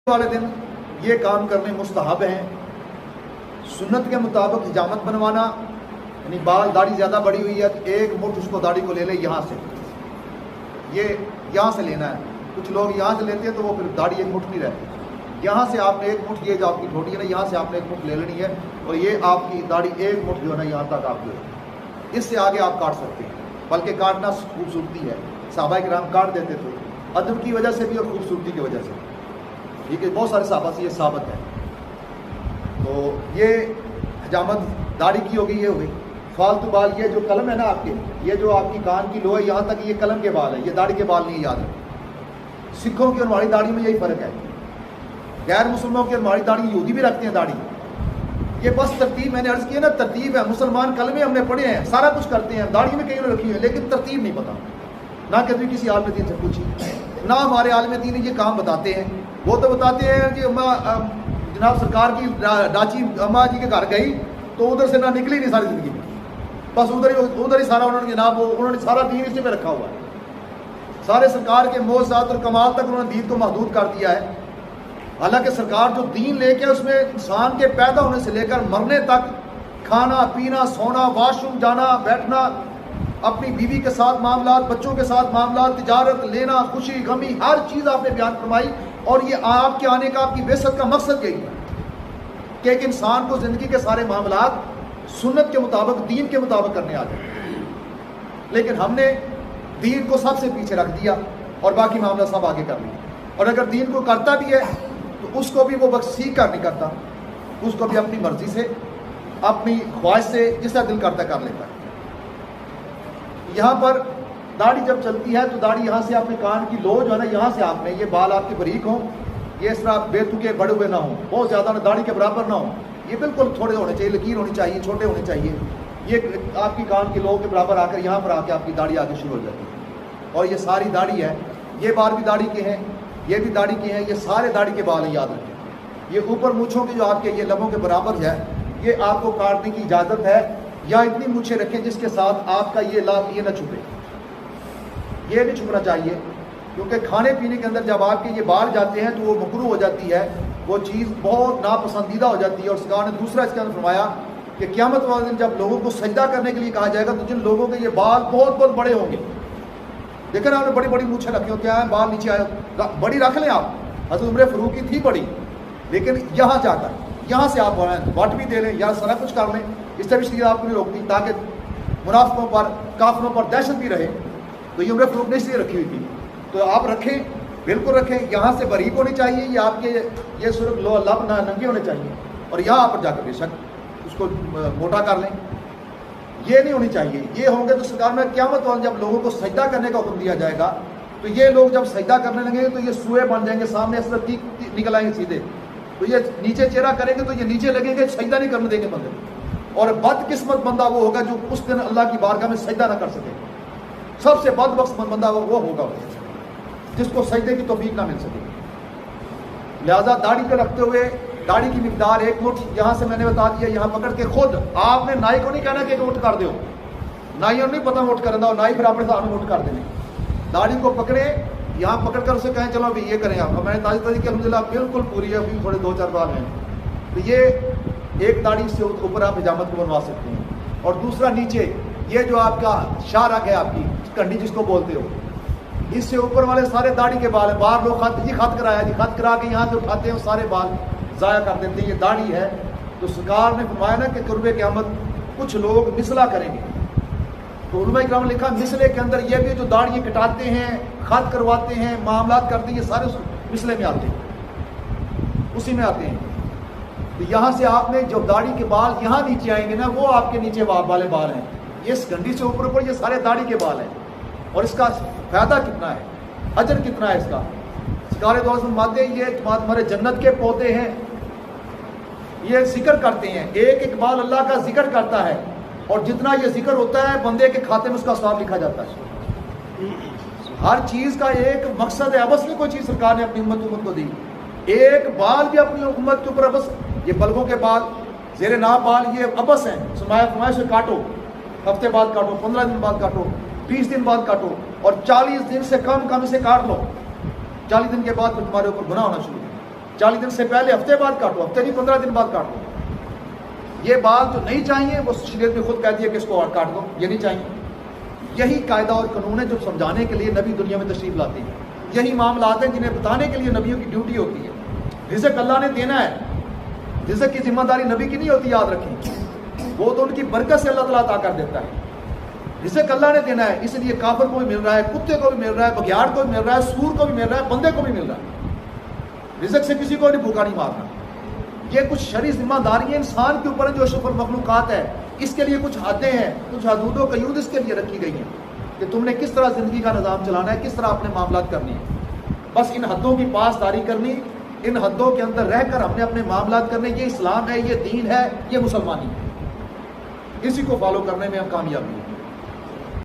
والے دن یہ کام کرنے مستحب ہیں۔ سنت کے مطابق حجامت بنوانا، یعنی بال داڑھی زیادہ بڑی ہوئی ہے تو ایک مٹھ اس کو داڑھی کو لے لے یہاں سے، یہ یہاں سے لینا ہے۔ کچھ لوگ یہاں سے لیتے ہیں تو وہ پھر داڑھی ایک مٹھ نہیں رہتی، یہاں سے آپ نے ایک مٹھ، یہ جو آپ کی ٹھوڑی ہے نا، یہاں سے آپ نے ایک مٹھ لے لینی ہے اور یہ آپ کی داڑھی ایک مٹھ جو ہے نا یہاں تک آپ کی، اس سے آگے آپ کاٹ سکتے ہیں، بلکہ کاٹنا خوبصورتی ہے، صحابہ کرام کاٹ دیتے تھے ادب کی وجہ سے بھی اور خوبصورتی کی وجہ سے، ٹھیک ہے، بہت سارے صحابہ سے یہ ثابت ہے۔ تو یہ حجامت داڑھی کی ہوگی، یہ ہوگی فالتو بال، یہ جو قلم ہے نا آپ کے، یہ جو آپ کی کان کی لو ہے یہاں تک، یہ قلم کے بال ہے، یہ داڑھی کے بال نہیں، یاد ہے۔ سکھوں کی اور ہماری داڑھی میں یہی فرق ہے، غیر مسلمانوں کی اور ہماری داڑھی، یہودی بھی رکھتے ہیں داڑھی، یہ بس ترتیب، میں نے عرض کی ہے نا، ترتیب ہے۔ مسلمان کلمے ہم نے پڑھے ہیں، سارا کچھ کرتے ہیں، داڑھی میں کئی نے رکھی ہے، لیکن ترتیب نہیں پتا، نہ کبھی کسی عالم دین سے پوچھی، نہ ہمارے عالم دین یہ کام بتاتے ہیں۔ وہ تو بتاتے ہیں کہ جناب سرکار کی ڈاچی اماں جی کے گھر گئی تو ادھر سے نہ نکلی نہیں ساری زندگی میں، بس ادھر ہی سارا انہوں نے جناب انہوں نے سارا دین اسی پہ رکھا ہوا ہے، سارے سرکار کے معجزات اور کمال تک انہوں نے دین کو محدود کر دیا ہے۔ حالانکہ سرکار جو دین لے کے اس میں انسان کے پیدا ہونے سے لے کر مرنے تک کھانا پینا سونا واش روم جانا بیٹھنا، اپنی بیوی کے ساتھ معاملات، بچوں کے ساتھ معاملات، تجارت، لینا، خوشی غمی، ہر چیز آپ نے بیان فرمائی، اور یہ آپ کے آنے کا، آپ کی بعثت کا مقصد یہی ہے کہ ایک انسان کو زندگی کے سارے معاملات سنت کے مطابق، دین کے مطابق کرنے آ جائیں۔ لیکن ہم نے دین کو سب سے پیچھے رکھ دیا اور باقی معاملہ سب آگے کر لیا، اور اگر دین کو کرتا بھی ہے تو اس کو بھی وہ بس سیکھ کر نہیں کرتا، اس کو بھی اپنی مرضی سے، اپنی خواہش سے، جس طرح دل کرتا کر لیتا ہے۔ یہاں پر داڑھی جب چلتی ہے تو داڑھی یہاں سے اپنے کان کی لو جو ہے نا، یہاں سے آپ نے، یہ بال آپ کے باریک ہوں، یہ اس طرح بے تکے بڑے ہوئے نہ ہوں، بہت زیادہ نہ داڑھی کے برابر نہ ہوں، یہ بالکل تھوڑے ہونے چاہیے، لکیر ہونی چاہیے، چھوٹے ہونے چاہیے، یہ آپ کی کان کی لو کے برابر آ کر یہاں پر آ کے آپ کی داڑھی آگے شروع ہو جاتی ہے، اور یہ ساری داڑھی ہے، یہ بال بھی داڑھی کے ہیں، یہ بھی داڑھی کے ہیں، یہ سارے داڑھی کے بال ہیں، یاد رکھیں۔ یہ اوپر مونچھوں کے جو آپ کے یہ لبوں کے برابر ہے، یہ آپ کو کاٹنے کی اجازت ہے، یا اتنی مونچھیں رکھیں جس کے ساتھ آپ کا یہ لاب یہ نہ چھپے، یہ نہیں چھپنا چاہیے، کیونکہ کھانے پینے کے اندر جب آپ کے یہ بال جاتے ہیں تو وہ مکروہ ہو جاتی ہے، وہ چیز بہت ناپسندیدہ ہو جاتی ہے۔ اور سرکار نے دوسرا اس کے اندر فرمایا کہ قیامت والے دن جب لوگوں کو سجدہ کرنے کے لیے کہا جائے گا تو جن لوگوں کے یہ بال بہت بہت بڑے ہوں گے، دیکھیں نا آپ نے بڑی بڑی مونچھیں رکھی ہو، کیا ہے بال نیچے آئے، بڑی رکھ لیں آپ، حضرت عمر فاروق کی تھی بڑی، لیکن یہاں جا کر یہاں سے آپ وٹ بھی دے لیں یا سارا کچھ کر لیں، اس طرح چیز آپ کو نہیں روکتی تاکہ منافقوں پر کافروں پر دہشت بھی رہے۔ تو یہ عمر فاروق نے اس لیے رکھی ہوئی تھی، تو آپ رکھیں، بالکل رکھیں، یہاں سے باریک ہونی چاہیے، یہ آپ کے یہ صرف لب نہ ننگے ہونے چاہیے، اور یہاں پر جا کر بے شک اس کو موٹا کر لیں، یہ نہیں ہونی چاہیے۔ یہ ہوں گے تو سرکار میں قیامت والے جب لوگوں کو سجدہ کرنے کا حکم دیا جائے گا تو یہ لوگ جب سجدہ کرنے لگیں گے تو یہ سوئے بن جائیں گے، سامنے اس طرح نکل آئیں گے سیدھے، تو یہ نیچے چہرہ کریں گے تو یہ نیچے لگیں گے، سجدہ نہیں کرنے دیں گے بندے، اور بد قسمت بندہ وہ ہوگا جو اس دن اللہ کی بارگاہ میں سجدہ نہ کر سکے، سب سے بدبخت بندہ وہ ہوگا جس کو سجدے کی توفیق نہ مل سکے۔ لہذا داڑھی کو رکھتے ہوئے داڑھی کی مقدار ایک مٹھ، یہاں سے میں نے بتا دیا، یہاں پکڑ کے خود آپ نے نائی کو نہیں کہنا کہ ایک مٹھ کر دو، نائی اور نہیں پتہ مٹھ کرنا، اور نائی پھر اپنے سامنے مٹھ کر دینے، داڑھی کو پکڑے، یہاں پکڑ کر اسے کہیں چلو ابھی یہ کریں آپ، میں نے تازی تازی کہ الحمدللہ بالکل پوری ہے، ابھی تھوڑے 2-4 بال ہیں، تو یہ ایک داڑھی سے اوپر آپ حجامت کو بنوا سکتے ہیں۔ اور دوسرا نیچے یہ جو آپ کا شاہ رگ ہے، آپ کی کنڈی جس کو بولتے ہو، اس سے اوپر والے سارے داڑھی کے بال ہیں، باہر لوگ خط کرایا جی، خط کرا کے یہاں سے اٹھاتے ہیں، سارے بال ضائع کر دیتے ہیں، یہ داڑھی ہے۔ تو سرکار نے فرمایا نا کہ قرب قیامت کچھ لوگ مثلا کریں گے، تو علماء کرام نے لکھا مثلے کے اندر یہ بھی جو داڑھی کٹاتے ہیں، خط کرواتے ہیں، معاملات کرتے ہیں، یہ سارے مثلے میں آتے ہیں، اسی میں آتے ہیں۔ تو یہاں سے آپ نے جو داڑھی کے بال یہاں نیچے آئیں گے نا، وہ آپ کے نیچے والے بال ہیں، اس گنڈی سے اوپر یہ سارے داڑھی کے بال ہیں، اور اس کا فائدہ کتنا ہے، اجر کتنا ہے اس کا، سرکار دو فرماتے ہیں یہ تمہارے جنت کے پودے ہیں، یہ ذکر کرتے ہیں، ایک ایک بال اللہ کا ذکر کرتا ہے، اور جتنا یہ ذکر ہوتا ہے بندے کے کھاتے میں اس کا ثواب لکھا جاتا ہے۔ ہر چیز کا ایک مقصد ہے، ابس نہیں کوئی چیز سرکار نے اپنی امت کو دی، ایک بال بھی اپنی امت کے اوپر ابس، یہ بلغوں کے بال، زیر ناف بال، یہ ابس ہیں، فرمایا سے کاٹو، ہفتے بعد کاٹو، 15 دن بعد کاٹو، 20 دن بعد کاٹو، اور 40 دن سے کم اسے کاٹ لو، 40 دن کے بعد پھر تمہارے اوپر گناہ ہونا شروع ہو۔ 40 دن سے پہلے ہفتے بعد کاٹو، ہفتے نہیں 15 دن بعد کاٹو۔ یہ بات جو نہیں چاہیے وہ شریعت میں خود کہتی ہے کہ اس کو اور کاٹ دو، یہ نہیں چاہیے۔ یہی قاعدہ اور قانون ہے جو سمجھانے کے لیے نبی دنیا میں تشریف لاتے ہیں، یہی معاملات ہیں جنہیں بتانے کے لیے نبیوں کی ڈیوٹی ہوتی ہے۔ رزق اللہ نے دینا ہے، رزق کی ذمہ داری نبی کی نہیں ہوتی، یاد رکھیں، وہ تو ان کی برکت سے اللہ تعالیٰ عطا کر دیتا ہے۔ رزق اللہ نے دینا ہے، اس لیے کافر کو بھی مل رہا ہے، کتے کو بھی مل رہا ہے، بگیاڑ کو بھی مل رہا ہے، سور کو بھی مل رہا ہے، بندے کو بھی مل رہا ہے۔ رزق سے کسی کو نہیں بھوکا نہیں مارنا۔ یہ کچھ شرعی ذمہ داریاں انسان کے اوپر جو اشرف المخلوقات ہے، اس کے لیے کچھ حدیں ہیں، کچھ حدود و قیود اس کے لیے رکھی گئی ہیں کہ تم نے کس طرح زندگی کا نظام چلانا ہے، کس طرح اپنے معاملات کرنے ہیں۔ بس ان حدوں کی پاسداری کرنی، ان حدوں کے اندر رہ کر ہم نے اپنے معاملات کرنے، یہ اسلام ہے، یہ دین ہے، یہ مسلمانی ہے، اسی کو فالو کرنے میں ہم کامیاب ہیں۔